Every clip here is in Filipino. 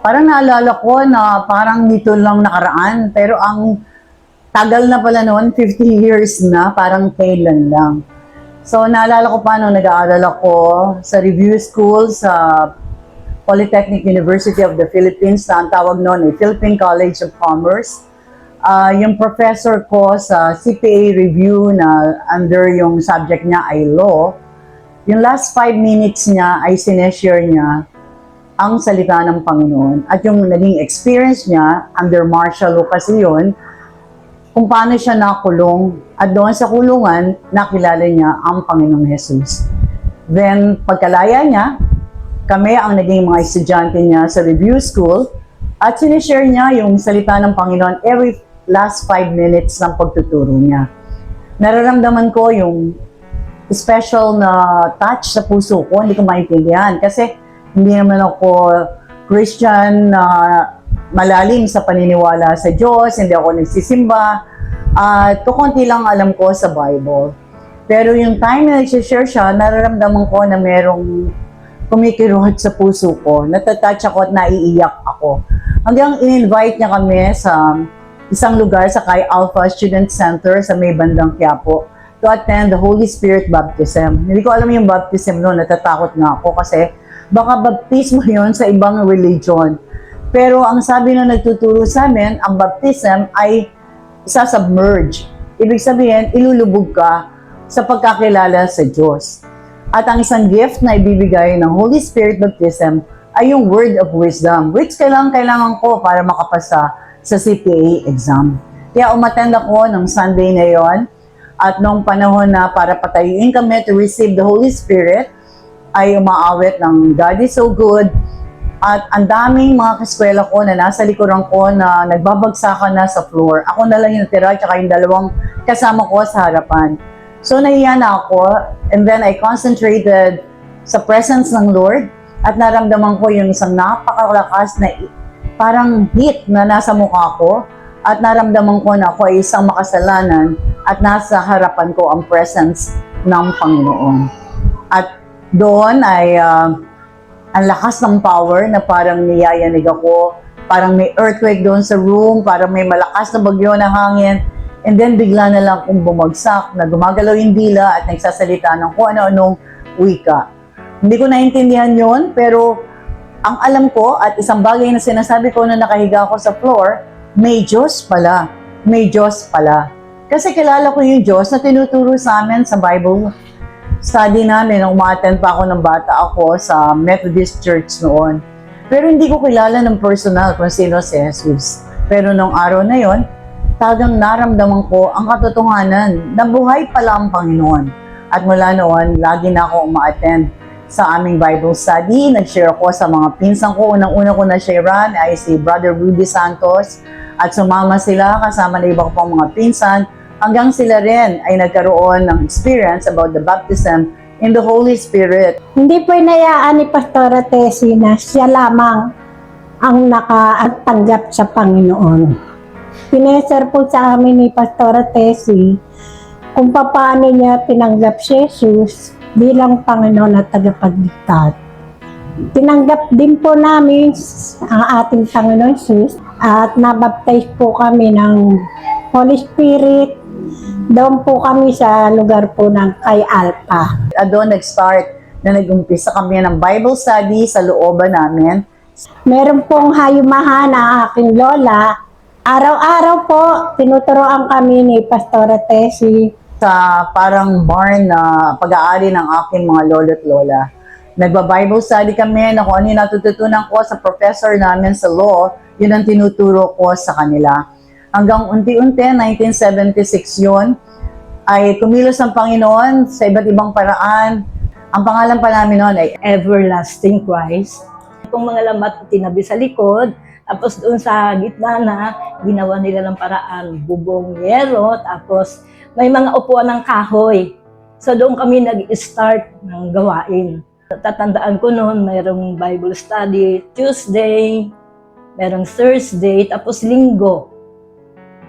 Parang naalala ko na parang dito lang nakaraan, pero ang tagal na pala noon, 50 years na, parang kailan lang. So naalala ko pa nung nag-aaral ako sa review school sa Polytechnic University of the Philippines na ang tawag noon ay Philippine College of Commerce. Yung professor ko sa CPA review na under yung subject niya ay law, yung last 5 minutes niya ay sineshare niya ang salita ng Panginoon. At yung naging experience niya, under martial law kasi yun, kung paano siya nakulong. At doon sa kulungan, nakilala niya ang Panginoong Jesus. Then, pagkalaya niya, kami ang naging mga estudyante niya sa review school at sinishare niya yung salita ng Panginoon every last 5 minutes ng pagtuturo niya. Nararamdaman ko yung special na touch sa puso ko, hindi ko maintindihan kasi hindi naman ako Christian na malalim sa paniniwala sa Diyos, hindi ako nagsisimba, at kukunti lang alam ko sa Bible. Pero yung time na nag-share siya, nararamdaman ko na merong kumikiruhot sa puso ko, natatouch ako at naiiyak ako. Hanggang in-invite niya kami sa isang lugar sa Chi Alpha Student Center sa may bandang Quiapo to attend the Holy Spirit Baptism. Hindi ko alam yung baptism noon, natatakot nga ako kasi baka baptismo yun sa ibang religion. Pero ang sabi na nagtuturo sa amin, ang baptism ay isa-submerge. Ibig sabihin, ilulubog ka sa pagkakilala sa Diyos. At ang isang gift na ibibigay ng Holy Spirit Baptism ay yung word of wisdom, which kailangan ko para makapasa sa CPA exam. Kaya umattend ako ng Sunday na yon, at noong panahon na para patayuin kami to receive the Holy Spirit, ay umaawit ng God is so good. At ang daming mga kaskwela ko na nasa likuran ko na nagbabagsakan na sa floor. Ako na lang yung natira, tsaka yung dalawang kasama ko sa harapan. So nahiya na ako, and then I concentrated sa presence ng Lord at naramdaman ko yung isang napakalakas na parang heat na nasa mukha ko, at naramdaman ko na ako ay isang makasalanan at nasa harapan ko ang presence ng Panginoon. At doon ay ang lakas ng power na parang niyayanig ako, parang may earthquake doon sa room, parang may malakas na bagyo na hangin, and then bigla na lang akong bumagsak, na gumagalaw yung dila at nagsasalita ng kung ano-anong wika. Hindi ko naintindihan yon, pero ang alam ko at isang bagay na sinasabi ko na nakahiga ako sa floor, may Diyos pala, may Diyos pala. Kasi kilala ko yung Diyos na tinuturo sa amin sa Bible study namin nung ma-attend pa ako ng bata ako sa Methodist Church noon. Pero hindi ko kilala ng personal kung sino si Jesus. Pero nung araw na yon, talagang naramdaman ko ang katotohanan na buhay pala ang Panginoon. At mula noon, lagi na ako uma-attend sa aming Bible study. Nag-share ako sa mga pinsan ko. Unang-una ko na-sharean ay si Brother Rudy Santos. At sumama sila kasama na iba ko pang mga pinsan, hanggang sila rin ay nagkaroon ng experience about the baptism in the Holy Spirit. Hindi po inayaan ni Pastora Tessie na siya lamang ang nakatanggap sa Panginoon. Pineser po sa amin ni Pastora Tessie kung paano niya tinanggap si Jesus bilang Panginoon at tagapagligtas. Tinanggap din po namin ang ating Panginoon Jesus at nabaptize po kami ng Holy Spirit. Doon po kami sa lugar po ng Chi Alpha. At doon nag-start na nag-umpisa kami ng Bible study sa looban namin. Meron pong hayumahan ang aking lola. Araw-araw po, tinuturoan kami ni Pastora Tessie. Sa parang barn na pag-aari ng aking mga lolo't lola. Nagba-Bible study kami na kung ano yung natututunan ko sa professor namin sa law, yun ang tinuturo ko sa kanila. Hanggang unti-unti, 1976 yun, ay kumilos ang Panginoon sa iba't ibang paraan. Ang pangalan pa namin noon ay Everlasting Christ. Itong mga lambat tinabi sa likod, tapos doon sa gitna na, ginawa nila ng paraan, bubong yero, tapos may mga upuan ng kahoy. So doon kami nag-start ng gawain. Tatandaan ko noon, mayroong Bible study Tuesday, mayroong Thursday, tapos Linggo.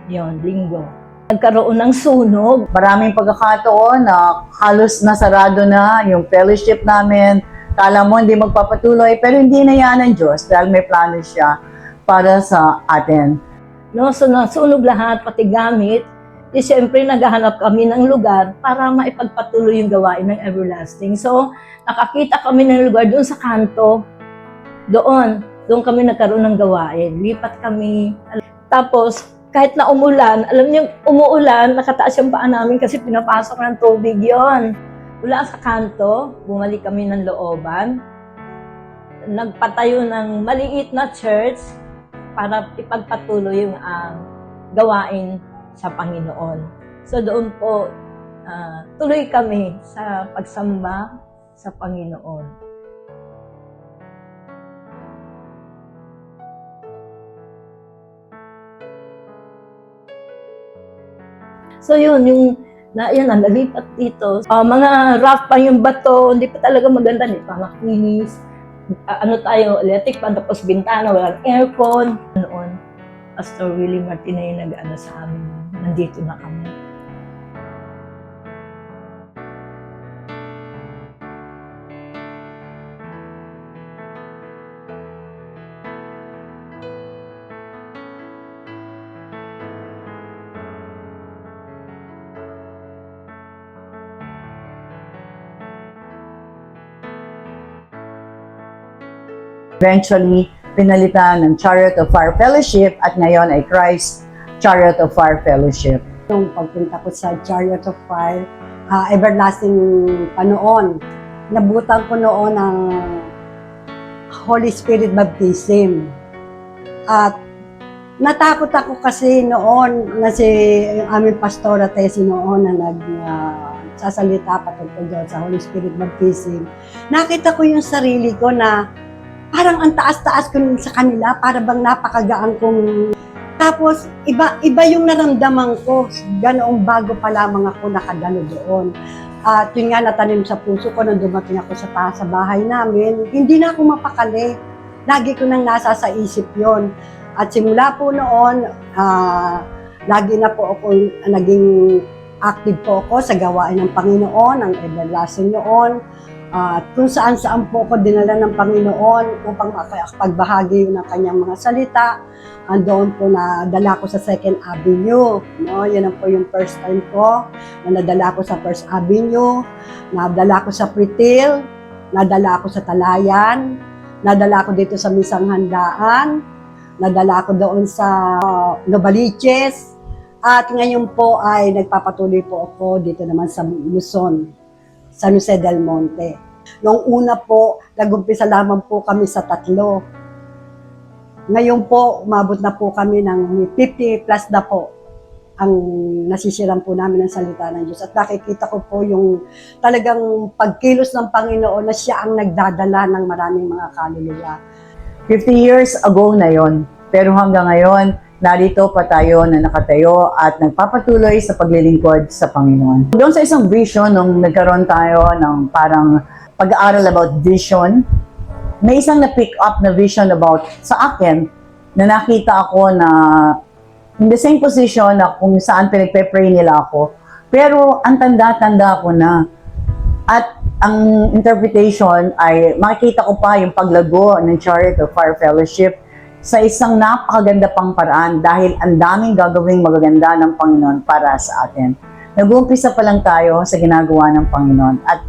Yon, Linggo. Nagkaroon ng sunog. Maraming pagkakataon na halos nasarado na yung fellowship namin, Kala mo hindi magpapatuloy, pero hindi na yan ng Diyos dahil may plano siya para sa atin. No, so nasunog lahat, pati gamit. Di siyempre naghahanap kami ng lugar para maipagpatuloy yung gawain ng everlasting. So, nakakita kami ng lugar doon sa kanto. Doon kami nagkaroon ng gawain. Lipat kami. Tapos, kahit na umulan, alam niyo, umuulan, nakataas yung paa namin kasi pinapasok ng tubig yon. Mula sa kanto, bumalik kami ng looban. Nagpatayo ng maliit na church para ipagpatuloy yung gawain sa Panginoon. So doon po, tuloy kami sa pagsamba sa Panginoon. So yun, yan, nalipat dito. Mga rough pa yung bato, hindi pa talaga maganda, hindi pa makinis. Electric pan, tapos bintana, walang aircon. Noon, Pastor Willie Martin na yung nag-ano sa amin. Nandito na kami. Eventually, pinalitan ng Chariot of Fire Fellowship at ngayon ay Christ Chariot of Fire Fellowship. Nung pagpunta ko sa Chariot of Fire, everlasting panoon, nabutan ko noon ng Holy Spirit baptism. At natakot ako kasi noon na yung aming pastora Tessie noon na sasalita patungkol doon sa Holy Spirit baptism. Nakita ko yung sarili ko na parang ang taas-taas ko sa kanila, para bang napakagaan kong. Tapos, iba yung naramdaman ko. Ganoong bago pa lamang ako nakadalo doon. At yun nga, natanim sa puso ko nung dumating ako sa taas sa bahay namin. Hindi na ako mapakali. Lagi ko nang nasa sa isip yon. At simula po noon, lagi na po ako naging active po ako sa gawain ng Panginoon, ang everlasting noon. At kung saan-saan po ako dinala ng Panginoon upang pagbahagi ng kanyang mga salita. Andoon po nadala ko sa Second Avenue. No? Yan po yung first time ko na nadala ko sa First Avenue, nadala ko sa Pretil, nadala ko sa Talayan, nadala ko dito sa Misang Handaan, nadala ko doon sa Novaliches, at ngayon po ay nagpapatuloy po ako dito naman sa Luzon, San Jose del Monte. Noong una po, nag-umpisa lamang po kami sa 3. Ngayon po, umabot na po kami ng 50 plus na po ang nasisiran po namin ng salita ng Diyos. At nakikita ko po yung talagang pagkilos ng Panginoon na siya ang nagdadala ng maraming mga kaluluwa. 50 years ago na yon, pero hanggang ngayon, narito pa tayo na nakatayo at nagpapatuloy sa paglilingkod sa Panginoon. Doon sa isang vision, nung nagkaroon tayo ng parang pag-aaral about vision, may isang na-pick up na vision about sa akin na nakita ako na in the same position na kung saan pinagpe-pray nila ako. Pero ang tanda-tanda ko na. At ang interpretation ay makikita ko pa yung paglago ng Chariot of Fire Fellowship sa isang napakaganda pang paraan dahil ang daming gagawing magaganda ng Panginoon para sa atin. Nag-uumpisa pa lang tayo sa ginagawa ng Panginoon at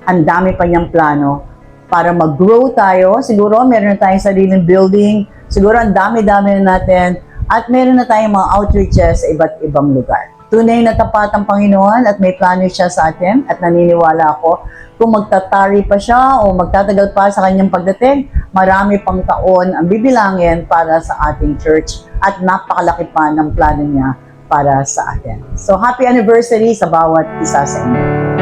ang dami pa niyang plano para mag-grow tayo. Siguro meron na tayong sariling building, siguro ang dami-dami na natin, at meron na tayong mga outreaches sa iba't ibang lugar. Tunay na tapat ang Panginoon at may plano siya sa atin at naniniwala ako kung magtatari pa siya o magtatagal pa sa kanyang pagdating, marami pang taon ang bibilangin para sa ating church at napakalaki pa ng plano niya para sa atin. So happy anniversary sa bawat isa sa inyo.